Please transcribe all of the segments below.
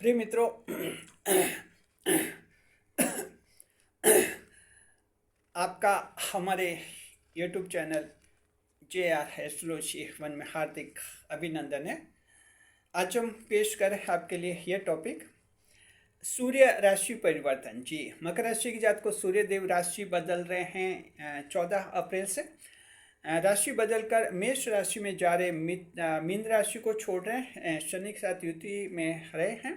प्रिय मित्रों, आपका हमारे YouTube channel JR astrology one में हार्दिक अभिनंदन है। आज हम पेश करें आपके लिए यह टॉपिक सूर्य राशि परिवर्तन। जी, मकर राशि की जात को सूर्य देव राशि बदल रहे हैं 14 अप्रैल से। राशि बदलकर मेष राशि में जा रहे मीन राशि को छोड़ रहे हैं। शनि के साथ युति में रहे हैं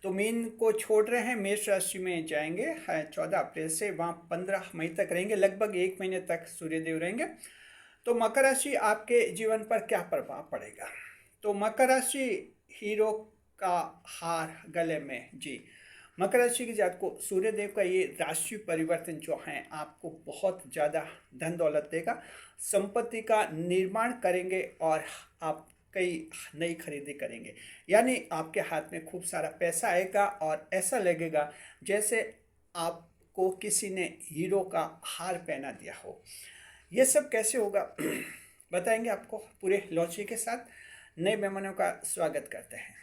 तो मीन को छोड़ रहे हैं, मेष राशि में जाएंगे 14 अप्रैल से। वहाँ 15 मई तक रहेंगे, लगभग 1 महीने तक सूर्यदेव रहेंगे। तो मकर राशि आपके जीवन पर क्या प्रभाव पड़ेगा? तो मकर राशि हीरो का हार गले में। जी, मकर राशि की जात को सूर्यदेव का ये राशि परिवर्तन जो है आपको बहुत ज़्यादा धन दौलत देगा, संपत्ति का निर्माण करेंगे और आप कई नई खरीदी करेंगे। यानी आपके हाथ में खूब सारा पैसा आएगा और ऐसा लगेगा जैसे आपको किसी ने हीरो का हार पहना दिया हो। ये सब कैसे होगा बताएंगे आपको पूरे लॉजिक के साथ। नए मेहमानों का स्वागत करते हैं।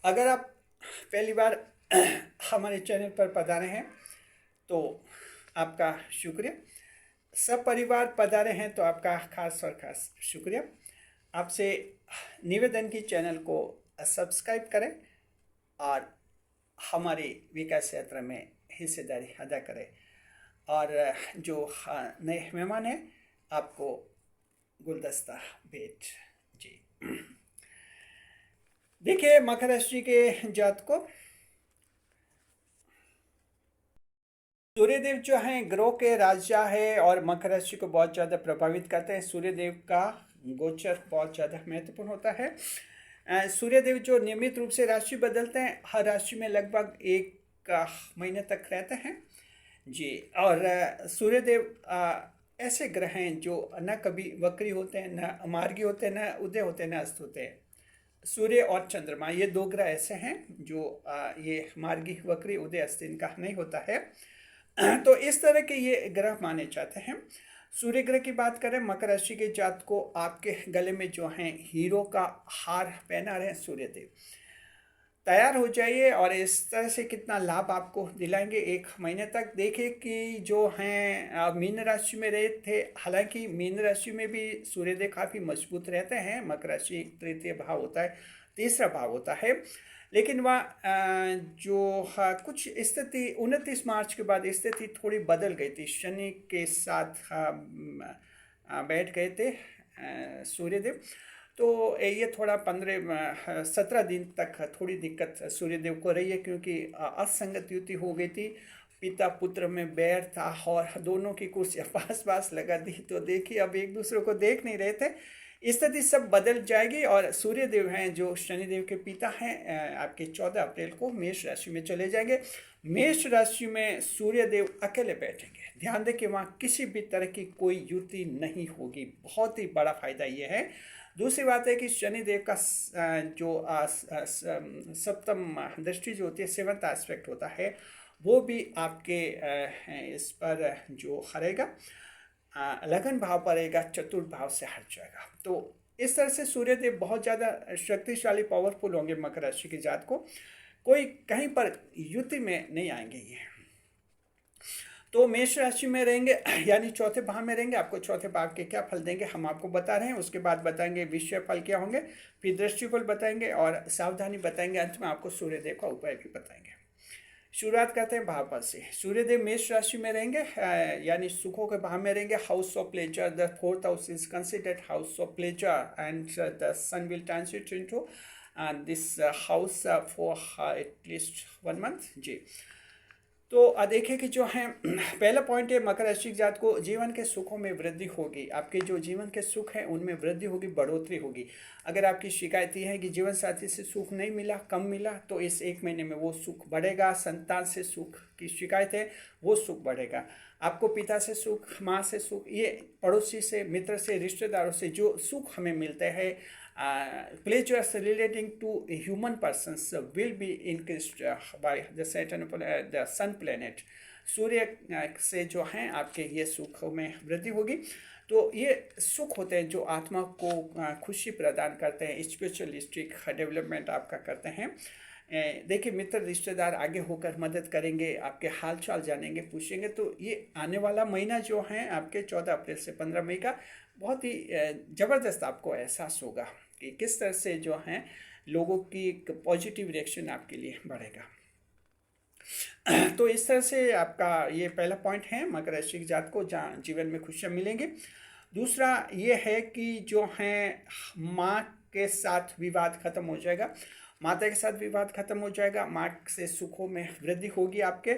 अगर आप पहली बार हमारे चैनल पर पधारे हैं तो आपका शुक्रिया। सब परिवार पधारे हैं तो आपका खास और खास शुक्रिया। आपसे निवेदन की चैनल को सब्सक्राइब करें और हमारी विकास यात्रा में हिस्सेदारी अदा करें। और जो नए मेहमान हैं आपको गुलदस्ता भेंट। जी, देखिए मकर राशि के जात को सूर्यदेव जो हैं ग्रह के राजा है और मकर राशि को बहुत ज़्यादा प्रभावित करते हैं। सूर्यदेव का गोचर बहुत ज़्यादा महत्वपूर्ण होता है। सूर्यदेव जो नियमित रूप से राशि बदलते हैं, हर राशि में लगभग 1 महीने तक रहते हैं। जी, और सूर्यदेव ऐसे ग्रह हैं जो न कभी वक्री होते हैं, न मार्गी होते हैं, न उदय होते हैं, न अस्त होते हैं। सूर्य और चंद्रमा ये 2 ग्रह ऐसे हैं जो ये मार्गी वक्री उदय अस्त इनका नहीं होता है। तो इस तरह के ये ग्रह माने जाते हैं। सूर्य ग्रह की बात करें, मकर राशि के जात को आपके गले में जो है हीरो का हार पहना रहे हैं सूर्यदेव। तैयार हो जाइए और इस तरह से कितना लाभ आपको दिलाएंगे 1 महीने तक। देखिए कि जो हैं मीन राशि में रहे थे, हालांकि मीन राशि में भी सूर्यदेव काफ़ी मजबूत रहते हैं। मकर राशि तृतीय भाव होता है, तीसरा भाव होता है, लेकिन वह जो कुछ स्थिति 29 मार्च के बाद स्थिति थोड़ी बदल गई थी। शनि के साथ बैठ गए थे सूर्यदेव, तो ये थोड़ा 17 दिन तक थोड़ी दिक्कत सूर्यदेव को रही है, क्योंकि असंगत युति हो गई थी। पिता पुत्र में बैर था और दोनों की कुर्सियाँ पास पास लगा दी। तो देखिए अब एक दूसरे को देख नहीं रहे थे। स्थिति सब बदल जाएगी और सूर्यदेव हैं जो शनिदेव के पिता हैं, आपके 14 अप्रैल को मेष राशि में चले जाएंगे। मेष राशि में सूर्यदेव अकेले बैठेंगे। ध्यान दें कि वहाँ किसी भी तरह की कोई युति नहीं होगी। बहुत ही बड़ा फायदा ये है। दूसरी बात है कि शनिदेव का जो सप्तम दृष्टि जो होती है, 7th एस्पेक्ट होता है, वो भी आपके इस पर जो हरेगा लगन भाव पर रहेगा, चतुर्थ भाव से हट जाएगा। तो इस तरह से सूर्यदेव बहुत ज़्यादा शक्तिशाली पावरफुल होंगे। मकर राशि की जात को कोई कहीं पर युति में नहीं आएंगे ये। तो मेष राशि में रहेंगे यानी चौथे भाव में रहेंगे। आपको चौथे भाव के क्या फल देंगे हम आपको बता रहे हैं, उसके बाद बताएंगे विषय फल क्या होंगे, फिर दृष्टिफल बताएंगे और सावधानी बताएंगे। अंत में आपको सूर्यदेव का उपाय भी बताएंगे। शुरुआत करते हैं भाव पर से। सूर्यदेव मेष राशि में रहेंगे यानी सुखों के भाव में रहेंगे। House of pleasure, the 4th house is considered house of pleasure and the sun will transit into this house for at least 1 month. जी, तो देखिए कि जो है पहला पॉइंट है, मकर राशि जात को जीवन के सुखों में वृद्धि होगी। आपके जो जीवन के सुख हैं उनमें वृद्धि होगी, बढ़ोतरी होगी। अगर आपकी शिकायत यह है कि जीवन साथी से सुख नहीं मिला, कम मिला, तो इस 1 महीने में वो सुख बढ़ेगा। संतान से सुख की शिकायत है, वो सुख बढ़ेगा। आपको पिता से सुख, माँ से सुख, ये पड़ोसी से, मित्र से, रिश्तेदारों से जो सुख हमें मिलते हैं pleasures relating to human persons will be increased by the Saturn, the sun planet. सूर्य से जो हैं आपके ये सुख में वृद्धि होगी। तो ये सुख होते हैं जो आत्मा को खुशी प्रदान करते हैं, स्पिरिचुअलिस्टिक डेवलपमेंट आपका करते हैं। देखिए, मित्र रिश्तेदार आगे होकर मदद करेंगे, आपके हाल चाल जानेंगे, पूछेंगे। तो ये आने वाला महीना जो है आपके 14 अप्रैल से 15 मई का बहुत ही ज़बरदस्त आपको एहसास होगा कि किस तरह से जो हैं लोगों की एक पॉजिटिव रिएक्शन आपके लिए बढ़ेगा। तो इस तरह से आपका ये पहला पॉइंट है मकर राशि के जात को जहाँ जीवन में खुशियाँ मिलेंगी। दूसरा ये है कि जो हैं माँ के साथ विवाद खत्म हो जाएगा, माता के साथ विवाद खत्म हो जाएगा, माँ से सुखों में वृद्धि होगी आपके।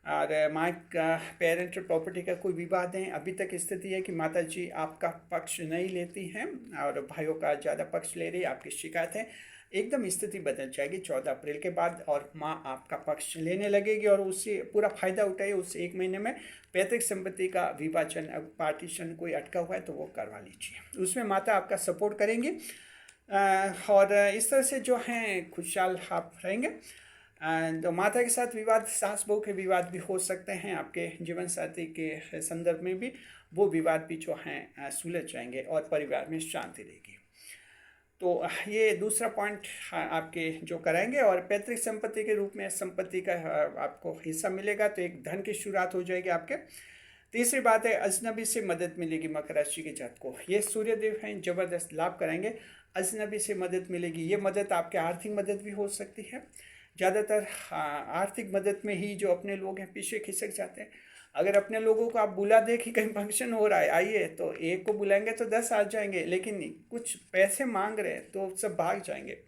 और माँ का पेरेंटल प्रॉपर्टी का कोई विवाद है, अभी तक स्थिति है कि माता जी आपका पक्ष नहीं लेती हैं और भाइयों का ज़्यादा पक्ष ले रही है, आपकी शिकायत है, एकदम स्थिति बदल जाएगी 14 अप्रैल के बाद और माँ आपका पक्ष लेने लगेगी और उससे पूरा फायदा उठाइए। उस एक महीने में पैतृक संपत्ति का विभाजन, पार्टीशन कोई अटका हुआ है तो वो करवा लीजिए, उसमें माता आपका सपोर्ट करेंगी। और इस तरह से जो हैं खुशहाल आप रहेंगे। तो माता के साथ विवाद, सास बहू के विवाद भी हो सकते हैं आपके जीवन साथी के संदर्भ में भी, वो विवाद भी जो हैं सुलझ जाएंगे और परिवार में शांति रहेगी। तो ये दूसरा पॉइंट आपके जो कराएंगे। और पैतृक संपत्ति के रूप में संपत्ति का आपको हिस्सा मिलेगा, तो एक धन की शुरुआत हो जाएगी आपके। तीसरी बात है अजनबी से मदद मिलेगी मकर राशि के जात को। ये सूर्यदेव हैं, जबरदस्त लाभ कराएंगे, अजनबी से मदद मिलेगी। ये मदद आपके आर्थिक मदद भी हो सकती है। ज़्यादातर आर्थिक मदद में ही जो अपने लोग हैं पीछे खिसक जाते हैं। अगर अपने लोगों को आप बुला दें कि कहीं फंक्शन हो रहा है आइए, तो एक को बुलाएंगे तो 10 आ जाएंगे, लेकिन कुछ पैसे मांग रहे हैं तो सब भाग जाएंगे।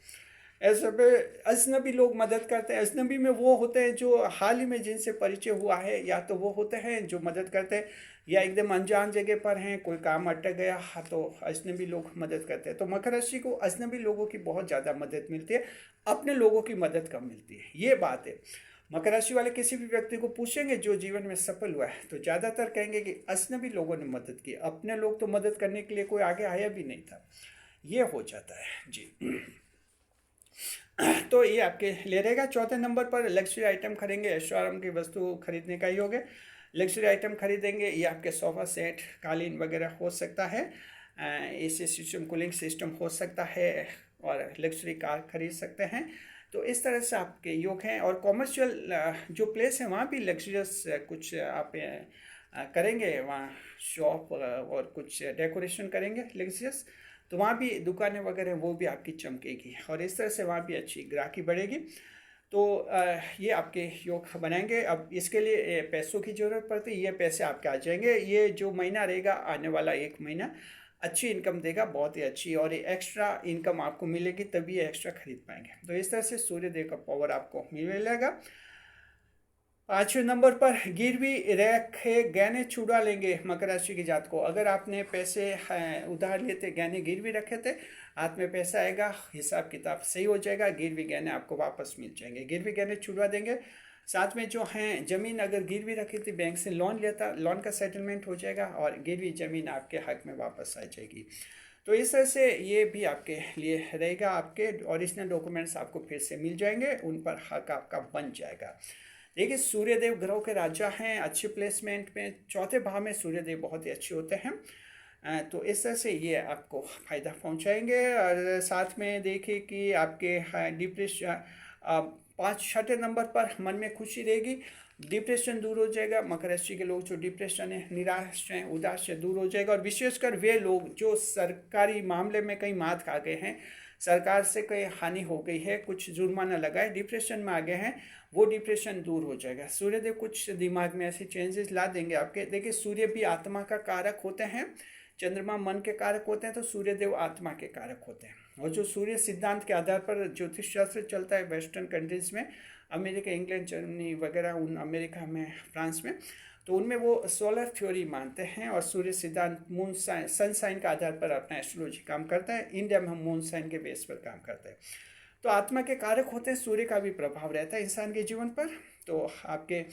ऐसे पे अजनबी लोग मदद करते हैं। अजनबी में वो होते हैं जो हाल ही में जिनसे परिचय हुआ है, या तो वो होते हैं जो मदद करते हैं, या एकदम अनजान जगह पर हैं, कोई काम अटक गया तो अजनबी लोग मदद करते हैं। तो मकर राशि को अजनबी लोगों की बहुत ज़्यादा मदद मिलती है, अपने लोगों की मदद कम मिलती है, ये बात है। मकर राशि वाले किसी भी व्यक्ति को पूछेंगे जो जीवन में सफल हुआ है, तो ज़्यादातर कहेंगे कि अजनबी लोगों ने मदद की, अपने लोग तो मदद करने के लिए कोई आगे आया भी नहीं था। ये हो जाता है जी। तो ये आपके ले रहेगा। चौथे नंबर पर लग्जरी आइटम खरीदेंगे, ऐशोआराम की वस्तु खरीदने का ही होगा। लग्जरी आइटम खरीदेंगे, ये आपके सोफ़ा सेट, कालीन वगैरह हो सकता है, एसी सिस्टम, कूलिंग सिस्टम हो सकता है, और लग्जरी कार खरीद सकते हैं। तो इस तरह से आपके योग हैं। और कॉमर्शियल जो प्लेस है वहाँ भी लग्जरियस कुछ आप करेंगे, वहाँ शॉप और कुछ डेकोरेशन करेंगे लग्जरियस, तो वहाँ भी दुकानें वगैरह वो भी आपकी चमकेगी और इस तरह से वहाँ भी अच्छी ग्राहकी बढ़ेगी। तो ये आपके योग बनाएंगे। अब इसके लिए पैसों की ज़रूरत पड़ती है, ये पैसे आपके आ जाएंगे। ये जो महीना रहेगा, आने वाला एक महीना अच्छी इनकम देगा, बहुत ही अच्छी, और ये एक्स्ट्रा इनकम आपको मिलेगी, तभी ये एक्स्ट्रा खरीद पाएंगे। तो इस तरह से सूर्यदेव का पावर आपको मिलेगा। 5वें नंबर पर गिरवी रखे गहने छुड़ा लेंगे मकर राशि की जात को। अगर आपने पैसे उधार लेते, गहने गिरवी रखे थे, हाथ में पैसा आएगा, हिसाब किताब सही हो जाएगा, गिरवी गहने आपको वापस मिल जाएंगे, गिरवी गहने छुड़वा देंगे। साथ में जो हैं ज़मीन अगर गिरवी रखी थी, बैंक से लोन लेता, लोन का सेटलमेंट हो जाएगा और गिरवी ज़मीन आपके हक में वापस आ जाएगी। तो इस तरह से ये भी आपके लिए रहेगा, आपके ओरिजिनल डॉक्यूमेंट्स आपको फिर से मिल जाएंगे, उन पर हक आपका बन जाएगा। देखिए, सूर्यदेव ग्रहों के राजा हैं, अच्छे प्लेसमेंट में चौथे भाव में सूर्यदेव बहुत ही अच्छे होते हैं। तो इस तरह से ये आपको फ़ायदा पहुंचाएंगे। और साथ में देखिए कि आपके डिप्रेशन 6 नंबर पर मन में खुशी रहेगी, डिप्रेशन दूर हो जाएगा। मकर राशि के लोग जो डिप्रेशन है, निराश हैं, उदास से दूर हो जाएगा। और विशेषकर वे लोग जो सरकारी मामले में कहीं मात खा गए हैं, सरकार से कहीं हानि हो गई है, कुछ जुर्माना लगा है, डिप्रेशन में आ गए हैं, वो डिप्रेशन दूर हो जाएगा। सूर्यदेव कुछ दिमाग में ऐसे चेंजेस ला देंगे आपके। देखिए, सूर्य भी आत्मा का कारक होते हैं, चंद्रमा मन के कारक होते हैं, तो सूर्यदेव आत्मा के कारक होते हैं। और जो सूर्य सिद्धांत के आधार पर ज्योतिष शास्त्र चलता है वेस्टर्न कंट्रीज़ में, अमेरिका, इंग्लैंड, जर्मनी वगैरह, उन अमेरिका में, फ्रांस में, तो उनमें वो सोलर थ्योरी मानते हैं और सूर्य सिद्धांत मून साइन, सन साइन के आधार पर अपना एस्ट्रोलॉजी काम करता है। इंडिया में हम मून साइन के बेस पर काम करते हैं। तो आत्मा के कारक होते हैं, सूर्य का भी प्रभाव रहता है इंसान के जीवन पर। तो आपके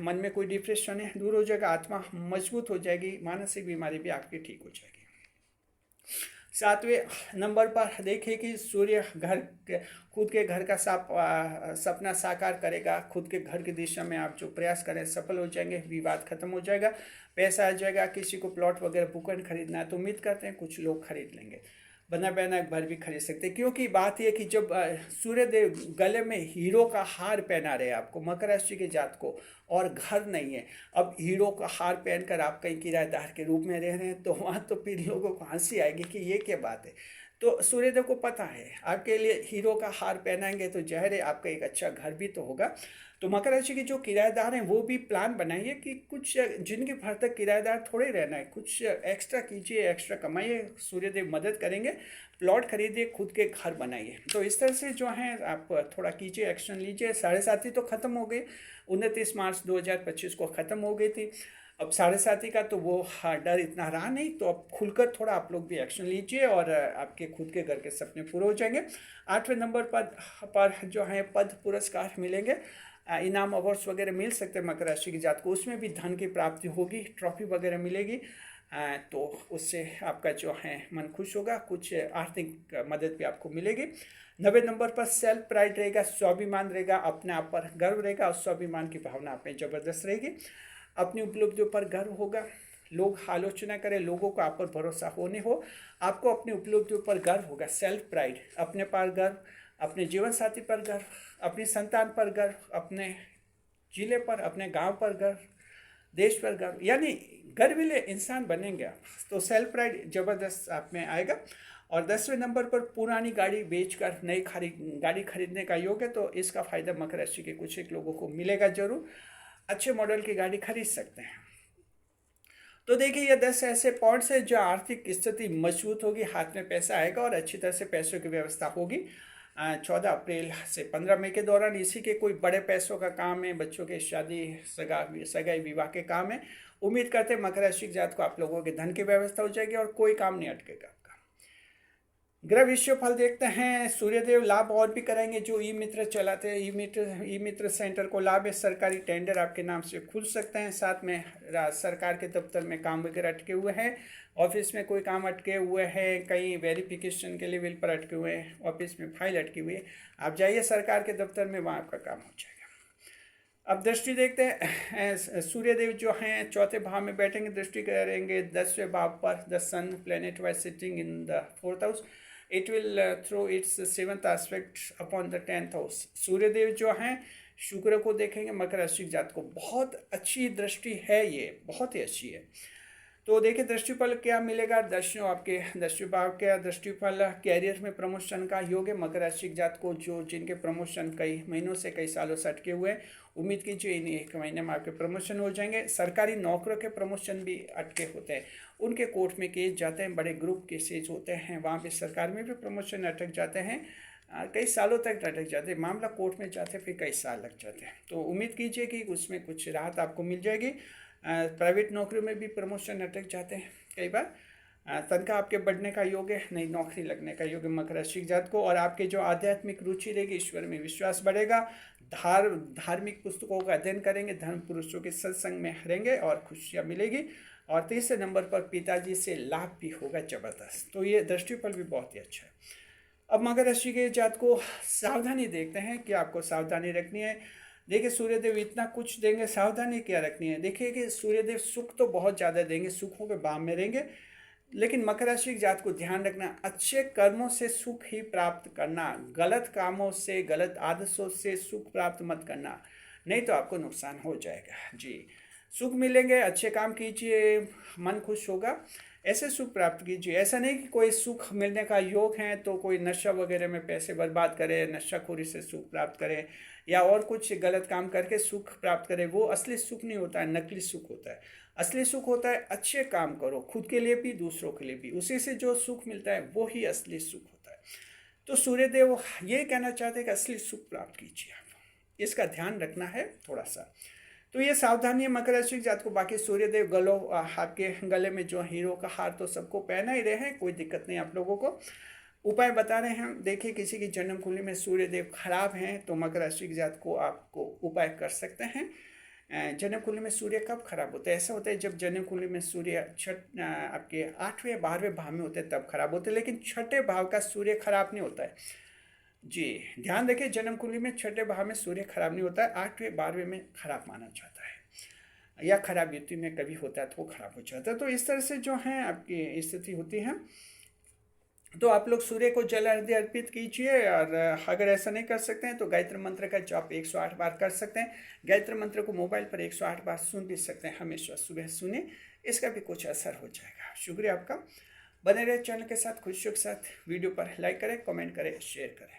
मन में कोई डिप्रेशन है, दूर हो जाएगा, आत्मा मजबूत हो जाएगी, मानसिक बीमारी भी आपकी ठीक हो जाएगी। 7वें नंबर पर देखिए कि सूर्य खुद के घर का सपना साकार करेगा। खुद के घर की दिशा में आप जो प्रयास करें सफल हो जाएंगे, विवाद खत्म हो जाएगा, पैसा आ जाएगा। किसी को प्लॉट वगैरह बुकन खरीदना है तो उम्मीद करते हैं कुछ लोग खरीद लेंगे, बना बनाया घर भी खरीद सकते हैं। क्योंकि बात यह कि जब सूर्यदेव गले में हीरो का हार पहना रहे आपको, मकर राशि के जात को, और घर नहीं है, अब हीरो का हार पहनकर आप कहीं किराएदार के रूप में रह रहे हैं, तो वहाँ तो फिर लोगों को हंसी आएगी कि ये क्या बात है। तो सूर्यदेव को पता है आपके लिए हीरो का हार पहनाएंगे तो ज़ाहिर है आपका एक अच्छा घर भी तो होगा। तो मकर राशि के जो किराएदार हैं वो भी प्लान बनाइए कि कुछ जिंदगी भर तक किराएदार थोड़े रहना है, कुछ एक्स्ट्रा कीजिए, एक्स्ट्रा कमाइए, सूर्यदेव मदद करेंगे। प्लॉट खरीदिए, खुद के घर बनाइए। तो इस तरह से जो है आप थोड़ा कीजिए, एक्शन लीजिए। 7.5 तो ख़त्म हो गई, 29 मार्च 2025 को ख़त्म हो गई थी। अब 7.5 का तो वो डर इतना रहा नहीं, तो अब खुलकर थोड़ा आप लोग भी एक्शन लीजिए और आपके खुद के घर के सपने पूरे हो जाएंगे। 8वें नंबर पर जो है पद पुरस्कार मिलेंगे, इनाम अवार्ड्स वगैरह मिल सकते हैं मकर राशि की जात को। उसमें भी धन की प्राप्ति होगी, ट्रॉफी वगैरह मिलेगी, तो उससे आपका जो है मन खुश होगा, कुछ आर्थिक मदद भी आपको मिलेगी। 90 नंबर पर सेल्फ प्राइड रहेगा, स्वाभिमान रहेगा, अपने आप पर गर्व रहेगा और स्वाभिमान की भावना आप में ज़बरदस्त रहेगी। अपनी उपलब्धियों पर गर्व होगा, लोग आलोचना करें, लोगों को आप पर भरोसा होने हो, आपको अपनी उपलब्धियों पर गर्व होगा, सेल्फ प्राइड, अपने पर गर्व, अपने जीवन साथी पर गर्व, अपनी संतान पर गर्व, अपने जिले पर, अपने गांव पर गर्व, देश पर गर्व, यानी गर्विले इंसान बनेंगे आप। तो सेल्फ प्राइड ज़बरदस्त आप में आएगा। और 10वें नंबर पर पुरानी गाड़ी बेचकर नई गाड़ी खरीदने का योग है, तो इसका फ़ायदा मकर राशि के कुछ एक लोगों को मिलेगा जरूर। अच्छे मॉडल की गाड़ी खरीद सकते हैं। तो देखिए ये 10 ऐसे पॉइंट्स हैं जो आर्थिक स्थिति मजबूत होगी, हाथ में पैसा आएगा और अच्छी तरह से पैसों की व्यवस्था होगी। 14 अप्रैल से 15 मई के दौरान इसी के कोई बड़े पैसों का काम है, बच्चों के शादी सगाई विवाह के काम है। उम्मीद करते हैं मकर राशि जात को आप लोगों के धन की व्यवस्था हो जाएगी और कोई काम नहीं अटकेगा। ग्रह विषय फल देखते हैं। सूर्यदेव लाभ और भी कराएंगे जो ई मित्र चलाते हैं, ई मित्र सेंटर को लाभ है। सरकारी टेंडर आपके नाम से खुल सकते हैं। साथ में सरकार के दफ्तर में काम वगैरह अटके हुए हैं, ऑफिस में कोई काम अटके हुए हैं, कहीं वेरिफिकेशन के लेवल पर अटके हुए हैं, ऑफिस में फाइल अटकी हुई है, आप जाइए सरकार के दफ्तर में, वहाँ आपका काम हो जाएगा। अब दृष्टि देखते हैं। सूर्यदेव जो हैं चौथे भाव में बैठेंगे, दृष्टि करेंगे 10वें भाव पर। The sun planet wise sitting in the 4th house, it will throw its 7th aspect upon the 10th house. Suryadev जो हैं शुक्र को देखेंगे, मकर राशि जात को बहुत अच्छी दृष्टि है, ये बहुत ही अच्छी है। तो देखिए दृष्टिफल क्या मिलेगा। दर्शनों आपके दृष्टि भाव के दृष्टिफल, कैरियर में प्रमोशन का योग है। मकर राशि जात को जो जिनके प्रमोशन कई महीनों से कई सालों से अटके हुए हैं, उम्मीद कीजिए इन 1 महीने में आपके प्रमोशन हो जाएंगे। सरकारी नौकरों के प्रमोशन भी अटके होते हैं, उनके कोर्ट में केस जाते हैं, बड़े ग्रुप केसेज होते हैं, वहाँ पे सरकार में भी प्रमोशन अटक जाते हैं, कई सालों तक अटक जाते हैं, मामला कोर्ट में जाते फिर कई साल लग जाते हैं। तो उम्मीद कीजिए कि उसमें कुछ राहत आपको मिल जाएगी। प्राइवेट नौकरी में भी प्रमोशन अटक जाते हैं कई बार। तनख्वाह आपके बढ़ने का योग है, नई नौकरी लगने का योग है मकर राशि जात को। और आपके जो आध्यात्मिक रुचि रहेगी, ईश्वर में विश्वास बढ़ेगा, धार्मिक पुस्तकों का अध्ययन करेंगे, धर्म पुरुषों के सत्संग में रहेंगे और खुशियाँ मिलेगी। और 3 नंबर पर पिताजी से लाभ भी होगा ज़बरदस्त। तो ये दृष्टिफल भी बहुत ही अच्छा है। अब मकर राशि के जात को सावधानी देखते हैं कि आपको सावधानी रखनी है। देखिए सूर्यदेव इतना कुछ देंगे, सावधानी क्या रखनी है। देखिए कि सूर्यदेव सुख तो बहुत ज़्यादा देंगे, सुखों के बाम में रहेंगे, लेकिन मकर राशि की जात को ध्यान रखना, अच्छे कर्मों से सुख ही प्राप्त करना, गलत कामों से, गलत आदतों से सुख प्राप्त मत करना, नहीं तो आपको नुकसान हो जाएगा। जी, सुख मिलेंगे, अच्छे काम कीजिए, मन खुश होगा, ऐसे सुख प्राप्त कीजिए। ऐसा नहीं कि कोई सुख मिलने का योग है तो कोई नशा वगैरह में पैसे बर्बाद करे, नशाखोरी से सुख प्राप्त करे या और कुछ गलत काम करके सुख प्राप्त करे, वो असली सुख नहीं होता है, नकली सुख होता है। असली सुख होता है अच्छे काम करो, खुद के लिए भी दूसरों के लिए भी, उसी से जो सुख मिलता है वो ही असली सुख होता है। तो सूर्यदेव ये कहना चाहते हैं कि असली सुख प्राप्त कीजिए, आप इसका ध्यान रखना है थोड़ा सा। तो ये सावधानी है मकर राशि की जात को। बाकी सूर्यदेव आपके गले में जो हीरो का हार तो सबको पहना ही रहे हैं, कोई दिक्कत नहीं आप लोगों को। उपाय बता रहे हैं। देखिए किसी की जन्म कुंडली में सूर्यदेव खराब हैं तो मकर राशि की जात को आपको उपाय कर सकते हैं। जन्म कुंडली में सूर्य कब खराब होता है? ऐसा होता है जब जन्म कुंडली में सूर्य आपके 8वें 12वें भाव में होते हैं तब खराब होते हैं, लेकिन छठे भाव का सूर्य खराब नहीं होता है। जी, ध्यान रखिए, जन्म कुंडली में छठे भाव में सूर्य खराब नहीं होता है, 8वें 12वें में खराब माना जाता है, या खराब युति में कभी होता है तो वो खराब हो जाता है। तो इस तरह से जो है आपकी स्थिति होती है। तो आप लोग सूर्य को जल अर्घ्य अर्पित कीजिए, और अगर ऐसा नहीं कर सकते हैं तो गायत्री मंत्र का जाप 108 बार कर सकते हैं। गायत्री मंत्र को मोबाइल पर 108 बार सुन भी सकते हैं, हमेशा सुबह सुने, इसका भी कुछ असर हो जाएगा। शुक्रिया आपका। बने रहे चैनल के साथ, खुशियों के साथ। वीडियो पर लाइक करें, कमेंट करें, शेयर करें।